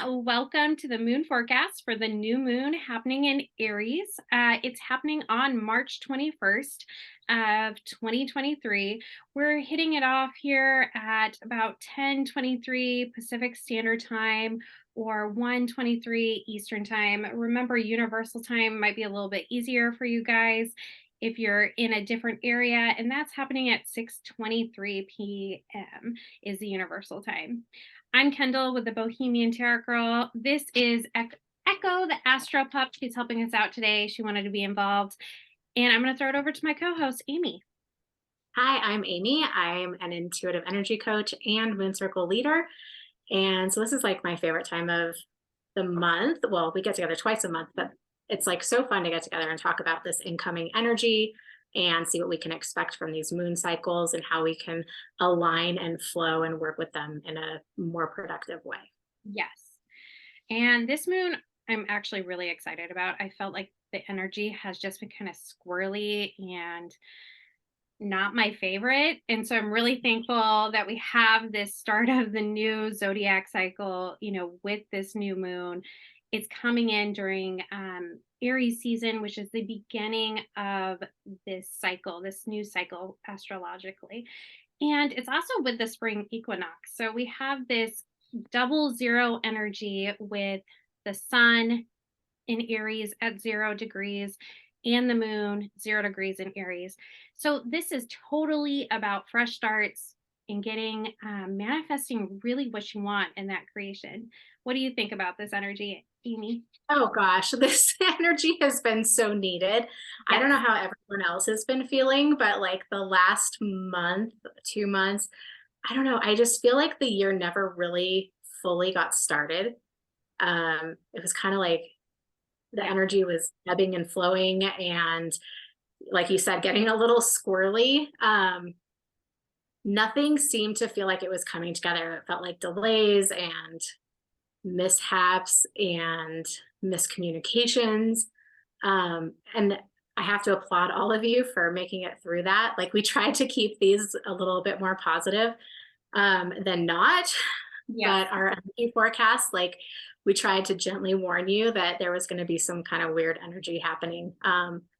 Welcome to the moon forecast for the new moon happening in Aries. It's happening on March 21st of 2023. We're hitting it off here at about 10:23 Pacific Standard Time or 1:23 Eastern Time. Remember, Universal Time might be a little bit easier for you guys if you're in a different area, and that's happening at 6:23 p.m. is the Universal Time. I'm Kendall with the Bohemian Tarot Girl. This is Echo, the Astro Pup. She's helping us out today. She wanted to be involved. And I'm going to throw it over to my co-host, Amy. Hi, I'm Amy. I'm an intuitive energy coach and Moon Circle leader. And so this is like my favorite time of the month. Well, we get together twice a month, but it's like so fun to get together and talk about this incoming energy and see what we can expect from these moon cycles and how we can align and flow and work with them in a more productive way. Yes. And this moon, I'm actually really excited about. I felt like the energy has just been kind of squirrely and not my favorite. And so I'm really thankful that we have this start of the new zodiac cycle, with this new moon. It's coming in during Aries season, which is the beginning of this cycle, this new cycle astrologically. And it's also with the spring equinox. So we have this double zero energy with the sun in Aries at 0 degrees and the moon 0 degrees in Aries. So this is totally about fresh starts and getting manifesting really what you want in that creation. What do you think about this energy, Amy? Oh gosh, this energy has been so needed. I don't know Yes. how everyone else has been feeling, but like the last month, 2 months, I don't know. I just feel like the year never really fully got started. It was kind of like the Yeah. energy was ebbing and flowing, and like you said, getting a little squirrely. Nothing seemed to feel like it was coming together. It felt like delays and mishaps and miscommunications. And I have to applaud all of you for making it through that. Like we tried to keep these a little bit more positive than not. Yes. But our energy forecast, like we tried to gently warn you that there was going to be some kind of weird energy happening.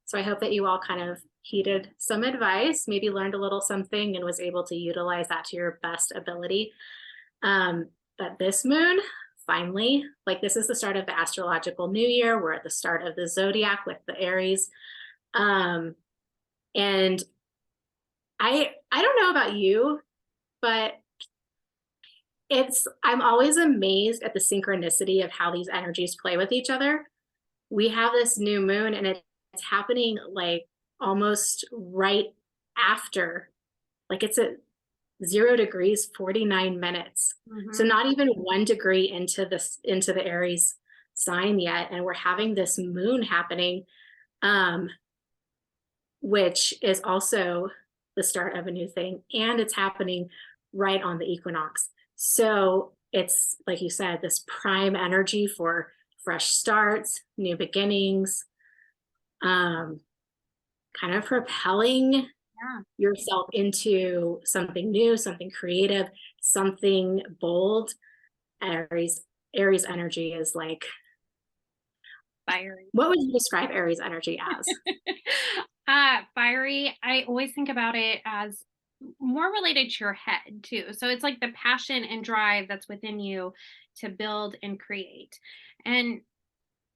So I hope that you all kind of heeded some advice, maybe learned a little something and was able to utilize that to your best ability. But this moon, finally, like this is the start of the astrological new year. We're at the start of the zodiac with the Aries. And I don't know about you, but I'm always amazed at the synchronicity of how these energies play with each other. We have this new moon and it's happening like almost right after, like it's at 0 degrees 49 minutes. So Mhm. not even 1 degree into the Aries sign yet, and we're having this moon happening, um which is also the start of a new thing, and it's happening right on the equinox. So it's like you said, this prime energy for fresh starts, new beginnings, um, kind of propelling Yeah. yourself into something new, something creative, something bold. Aries Aries energy is like, Fiery. what would you describe Aries energy as? Fiery. I always think about it as more related to your head too. So it's like the passion and drive that's within you to build and create. And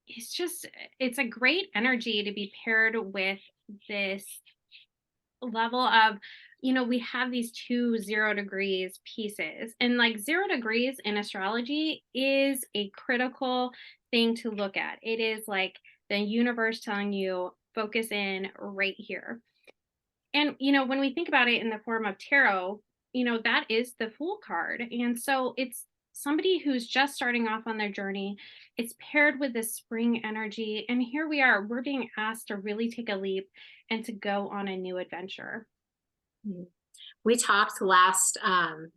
it's just it's a great energy to be paired with this level of, we have these two 0 degrees pieces, and like 0 degrees in astrology is a critical thing to look at. It is like the universe telling you focus in right here. And when we think about it in the form of tarot, that is the Fool card. And so it's somebody who's just starting off on their journey. It's paired with this spring energy. And here we are, we're being asked to really take a leap and to go on a new adventure. We talked last on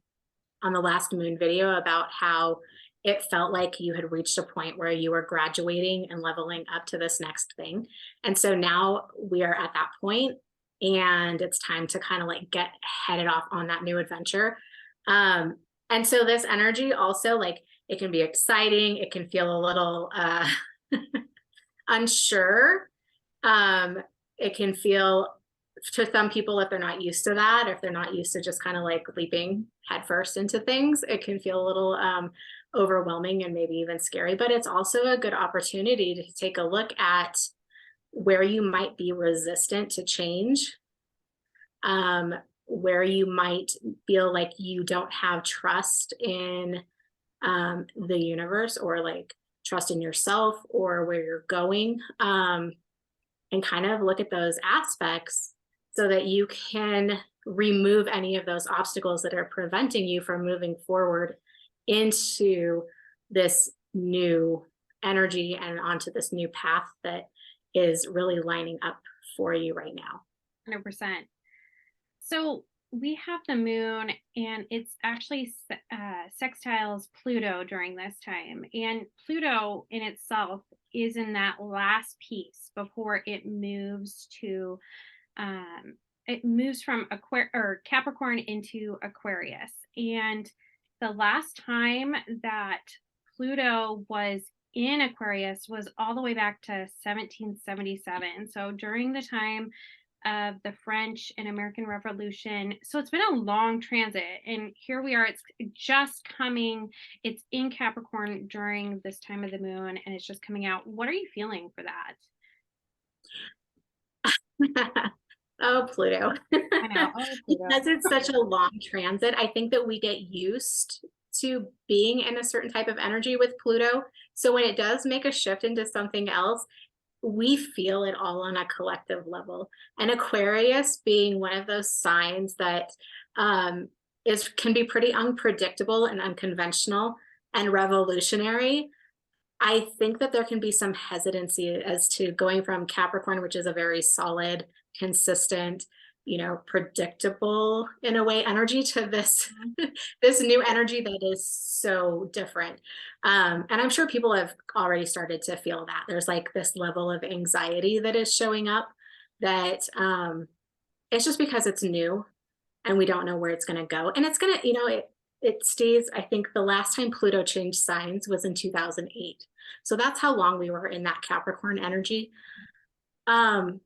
the last moon video about how it felt like you had reached a point where you were graduating and leveling up to this next thing. And so now we are at that point, and it's time to kind of like get headed off on that new adventure. And so this energy also, like, It can be exciting. It can feel a little unsure. Um, it can feel to some people, if they're not used to that, if they're not used to just kind of like leaping headfirst into things, it can feel a little overwhelming and maybe even scary. But it's also a good opportunity to take a look at where you might be resistant to change, um, where you might feel like you don't have trust in the universe, or like trust in yourself or where you're going, and kind of look at those aspects so that you can remove any of those obstacles that are preventing you from moving forward into this new energy and onto this new path that is really lining up for you right now. 100%. So we have the moon, and it's actually sextiles Pluto during this time. And Pluto in itself is in that last piece before um, it moves from Capricorn into Aquarius. And the last time that Pluto was in Aquarius was all the way back to 1777. So during the time of the French and American Revolution. So it's been a long transit. And here we are. It's just coming, it's in Capricorn during this time of the moon, and it's just coming out. What are you feeling for that? Oh, Pluto. I know. Oh, Pluto. Because it's such a long transit, I think that we get used to being in a certain type of energy with Pluto. So when it does make a shift into something else, we feel it all on a collective level. And Aquarius being one of those signs that is can be pretty unpredictable and unconventional and revolutionary. I think that there can be some hesitancy as to going from Capricorn, which is a very solid, consistent, predictable in a way energy, to this Mhm. this new energy that is so different. And I'm sure people have already started to feel that. There's like this level of anxiety that is showing up, that it's just because it's new and we don't know where it's going to go. And it's going to, it stays. I think the last time Pluto changed signs was in 2008. So that's how long we were in that Capricorn energy. Um,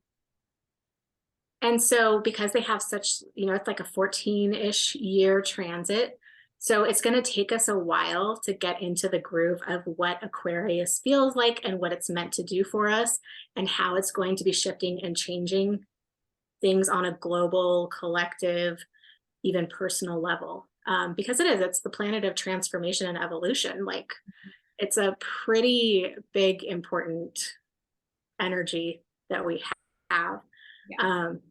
and so because they have such, it's like a 14-ish year transit. So it's going to take us a while to get into the groove of what Aquarius feels like and what it's meant to do for us, and how it's going to be shifting and changing things on a global, collective, even personal level. Because it's the planet of transformation and evolution. Like, it's a pretty big, important energy that we have. Yeah. Um,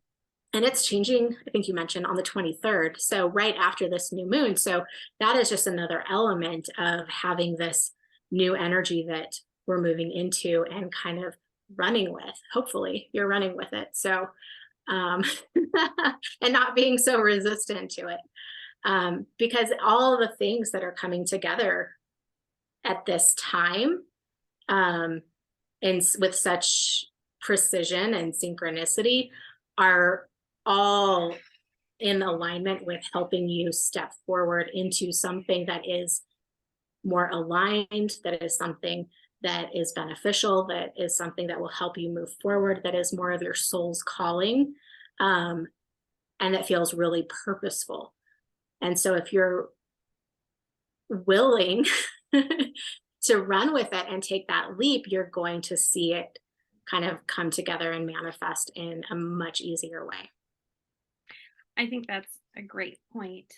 and it's changing, I think you mentioned, on the 23rd. So right after this new moon. So that is just another element of having this new energy that we're moving into and kind of running with. Hopefully you're running with it. So, um, and not being so resistant to it. Because all the things that are coming together at this time, um, and with such precision and synchronicity, are all in alignment with helping you step forward into something that is more aligned, that is something that is beneficial, that is something that will help you move forward, that is more of your soul's calling, um, and that feels really purposeful. And so if you're willing to run with it and take that leap, you're going to see it kind of come together and manifest in a much easier way. I think that's a great point.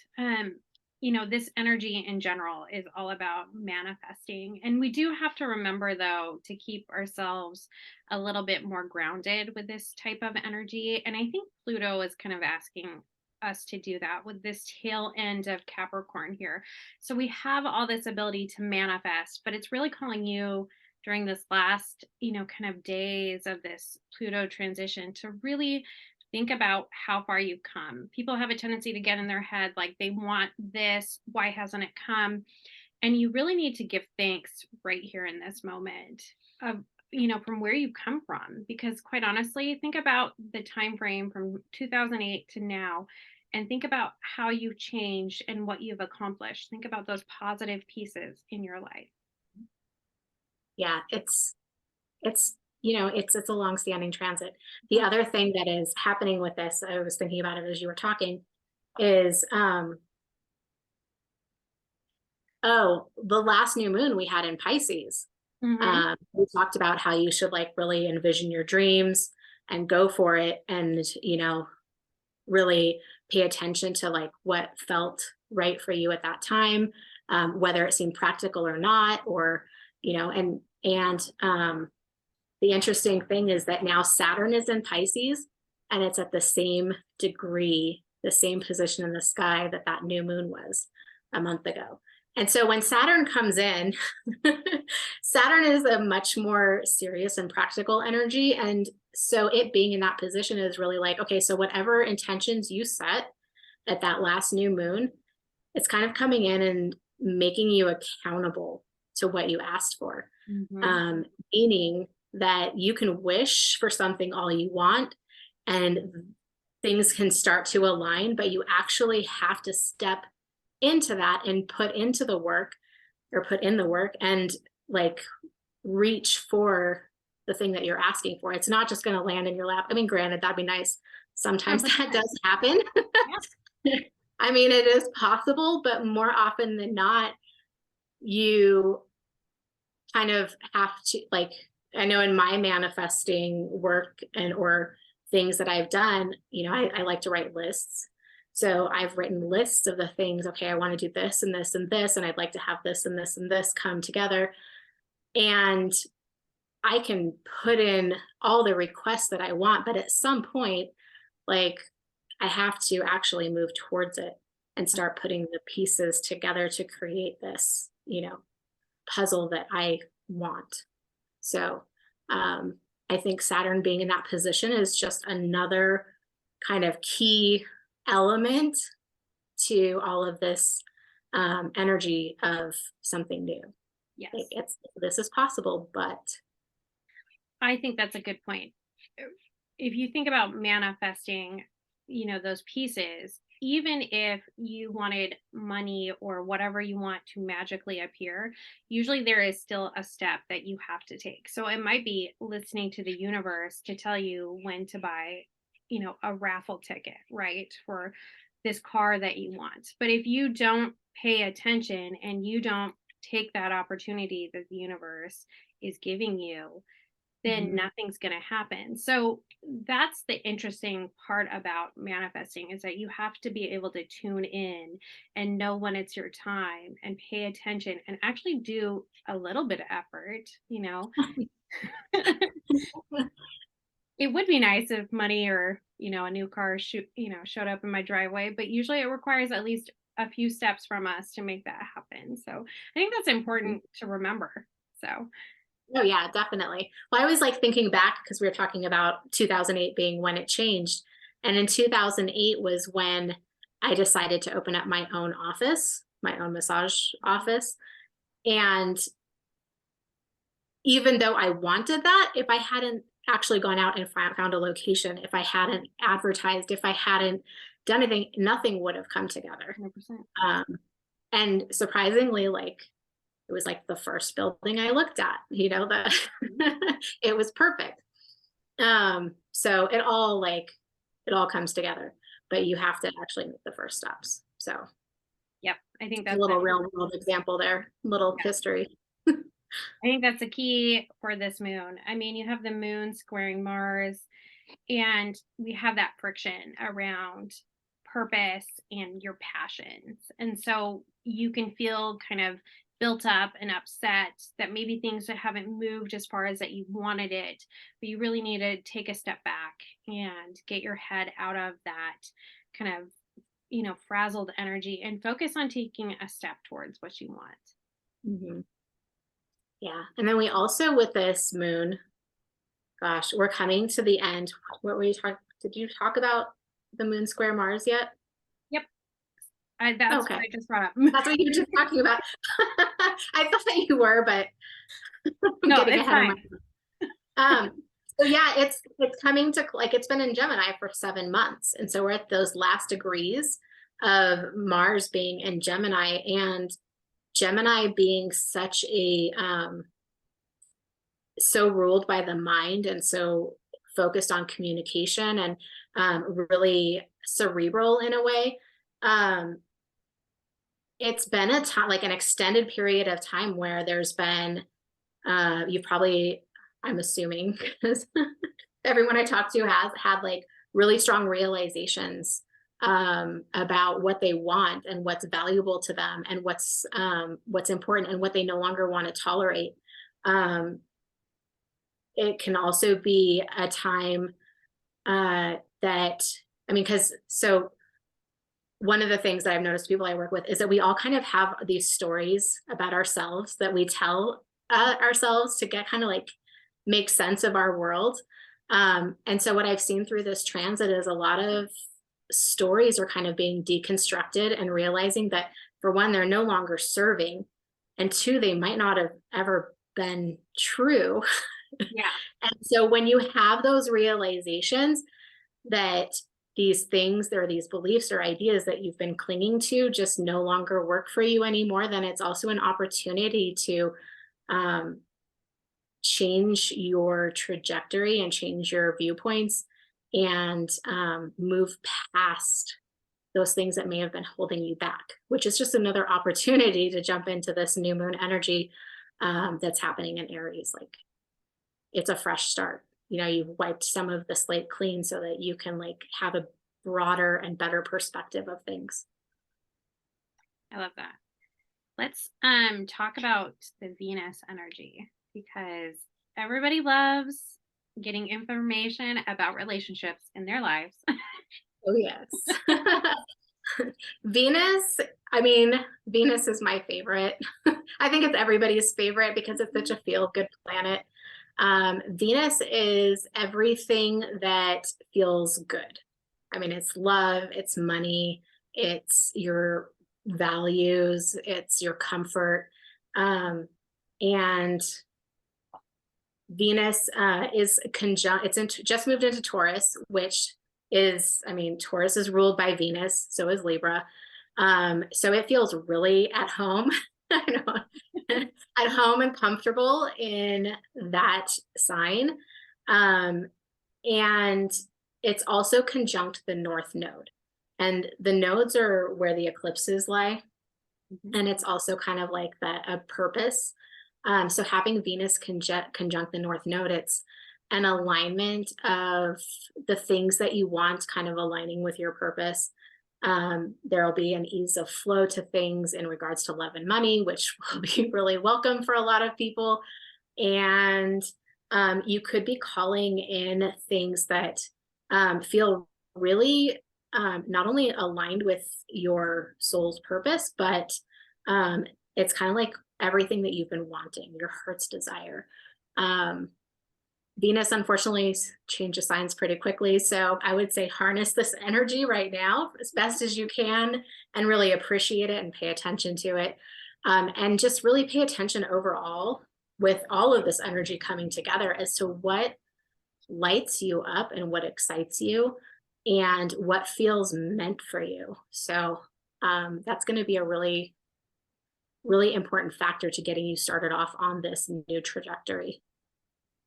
This energy in general is all about manifesting. And we do have to remember, though, to keep ourselves a little bit more grounded with this type of energy. And I think Pluto is kind of asking us to do that with this tail end of Capricorn here. So we have all this ability to manifest, but it's really calling you during this last, kind of days of this Pluto transition to really think about how far you've come. People have a tendency to get in their head like they want this, why hasn't it come? And you really need to give thanks right here in this moment of from where you've come from, because quite honestly, think about the time frame from 2008 to now. and think about how you've changed and what you've accomplished. Think about those positive pieces in your life. Yeah, it's a long-standing transit. The other thing that is happening with this, I was thinking about it as you were talking, is the last new moon we had in Pisces. Mhm. We talked about how you should like really envision your dreams and go for it, and really pay attention to like what felt right for you at that time, whether it seemed practical or not, or and the interesting thing is that now Saturn is in Pisces, and it's at the same degree, the same position in the sky that that new moon was a month ago. And so when Saturn comes in, Saturn is a much more serious and practical energy. And so it being in that position is really like, okay, so whatever intentions you set at that last new moon, it's kind of coming in and making you accountable to what you asked for. Mhm. um, Meaning that you can wish for something all you want, and things can start to align, but you actually have to step into that and put into the work, or put in the work, and like reach for the thing that you're asking for. It's not just going to land in your lap. I mean, granted, that'd be nice. Sometimes that 100%. does happen. Yeah. I mean, it is possible, but more often than not, you kind of have to like, I know in my manifesting work and or things that I've done, I like to write lists. So I've written lists of the things, okay, I want to do this and this and this, and I'd like to have this and this and this come together. And I can put in all the requests that I want, but at some point, like I have to actually move towards it and start putting the pieces together to create this, puzzle that I want. So I think Saturn being in that position is just another kind of key element to all of this energy of something new. Like Yes. this is possible, but I think that's a good point. If you think about manifesting, those pieces, even if you wanted money or whatever you want to magically appear, usually there is still a step that you have to take. So it might be listening to the universe to tell you when to buy, a raffle ticket, right? For this car that you want. But if you don't pay attention and you don't take that opportunity that the universe is giving you, then mhm, nothing's going to happen. So that's the interesting part about manifesting, is that you have to be able to tune in and know when it's your time and pay attention and actually do a little bit of effort. It would be nice if money or, a new car showed up in my driveway, but usually it requires at least a few steps from us to make that happen. So I think that's mhm. important to remember. So, Oh yeah, definitely. Well, I was like thinking back because we were talking about 2008 being when it changed. And in 2008 was when I decided to open up my own office, my own massage office. And even though I wanted that, if I hadn't actually gone out and found a location, if I hadn't advertised, if I hadn't done anything, nothing would have come together. 100%. Um, and surprisingly, like it was like the first building I looked at, that it was perfect. So it all comes together, but you have to actually make the first steps. So Yep. I think a that's little real world example there, little yeah. history. I think that's the key for this moon. I mean, you have the moon squaring Mars, and we have that friction around purpose and your passions. And so you can feel kind of built up and upset that maybe things that haven't moved as far as that you wanted it, but you really need to take a step back and get your head out of that kind of, frazzled energy and focus on taking a step towards what you want. Mhm. Yeah. And then we also, with this moon, gosh, we're coming to the end. What were you talking? Did you talk about the moon square Mars yet? Yep. That's what Okay. I just brought up. That's what you were just talking about. I thought that you were, but I'm No, getting it's ahead of fine. myself. Um, So yeah, it's coming to, like, it's been in Gemini for 7 months. And so we're at those last degrees of Mars being in Gemini, and Gemini being such a so ruled by the mind and so focused on communication and really cerebral in a way. Um, it's been a time, like an extended period of time, where there's been, you've probably, I'm assuming, because everyone I talk to has had like really strong realizations about what they want and what's valuable to them, and what's important and what they no longer want to tolerate. Um, it can also be a time that, I mean, because so one of the things that I've noticed people I work with is that we all kind of have these stories about ourselves that we tell ourselves to get kind of like make sense of our world. And so what I've seen through this transit is a lot of stories are kind of being deconstructed and realizing that, for one, they're no longer serving, and two, they might not have ever been true. Yeah. And so when you have those realizations that these things, there are these beliefs or ideas that you've been clinging to just no longer work for you anymore, then it's also an opportunity to um, change your trajectory and change your viewpoints, and move past those things that may have been holding you back, which is just another opportunity to jump into this new moon energy that's happening in Aries. Like, it's a fresh start. You know, you've wiped some of the slate clean so that you can like have a broader and better perspective of things. I love that. Let's talk about the Venus energy, because everybody loves getting information about relationships in their lives. Oh, yes. Venus, I mean, Venus is my favorite. I think it's everybody's favorite because it's such a feel good planet. Venus is everything that feels good. I mean, it's love, it's money, it's your values, it's your comfort. And Venus is conjunct, just moved into Taurus, which is, I mean, Taurus is ruled by Venus, so is Libra. So it feels really at home, I know, at home and comfortable in that sign. And it's also conjunct the North Node. And the nodes are where the eclipses lie. Mhm. And it's also kind of like a purpose. So having Venus conjunct the North Node, it's an alignment of the things that you want kind of aligning with your purpose. There'll be an ease of flow to things in regards to love and money, which will be really welcome for a lot of people. And you could be calling in things that feel really not only aligned with your soul's purpose, but it's kind of like everything that you've been wanting, your heart's desire. Um, Venus, unfortunately, changes signs pretty quickly. So I would say harness this energy right now as best as you can, and really appreciate it and pay attention to it. And just really pay attention overall with all of this energy coming together as to what lights you up and what excites you and what feels meant for you. So that's going to be a really, really important factor to getting you started off on this new trajectory.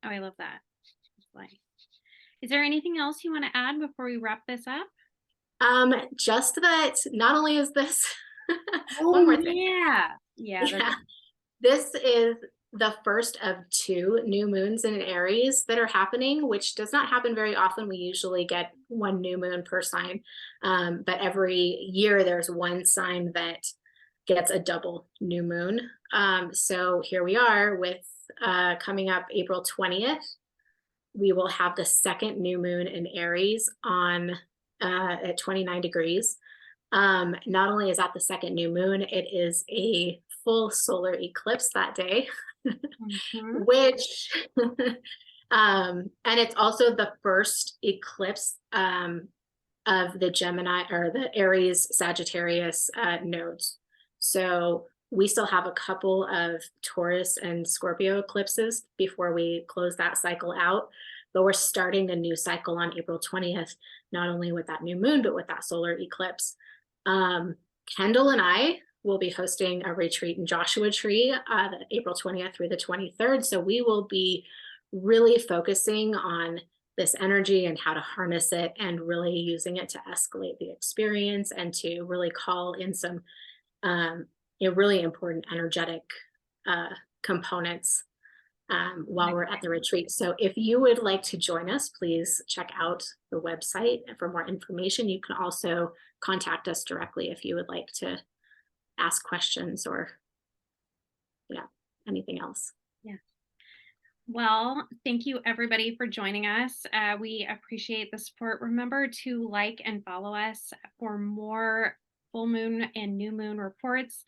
Oh, I love that. Like, is there anything else you want to add before we wrap this up? Just that not only is this one Oh more thing. yeah. Yeah, that's Yeah, this is the first of two new moons in Aries that are happening, which does not happen very often. We usually get one new moon per sign. But every year there's one sign that gets a double new moon. So here we are with coming up April 20th. We will have the second new moon in Aries on at 29 degrees. Not only is that the second new moon, it is a full solar eclipse that day, Mhm. which, and it's also the first eclipse of the Gemini or the Aries Sagittarius nodes. So we still have a couple of Taurus and Scorpio eclipses before we close that cycle out. but we're starting a new cycle on April 20th, not only with that new moon, but with that solar eclipse. Um, Kendall and I will be hosting a retreat in Joshua Tree, April 20th through the 23rd. So we will be really focusing on this energy and how to harness it and really using it to escalate the experience and to really call in some really important energetic components while we're at the retreat. So if you would like to join us, please check out the website for more information. You can also contact us directly if you would like to ask questions or anything else. Yeah. Well, thank you everybody for joining us. We appreciate the support. Remember to like and follow us for more full moon and new moon reports.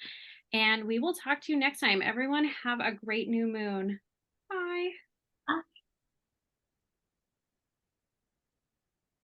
And we will talk to you next time. Everyone, have a great new moon. Bye.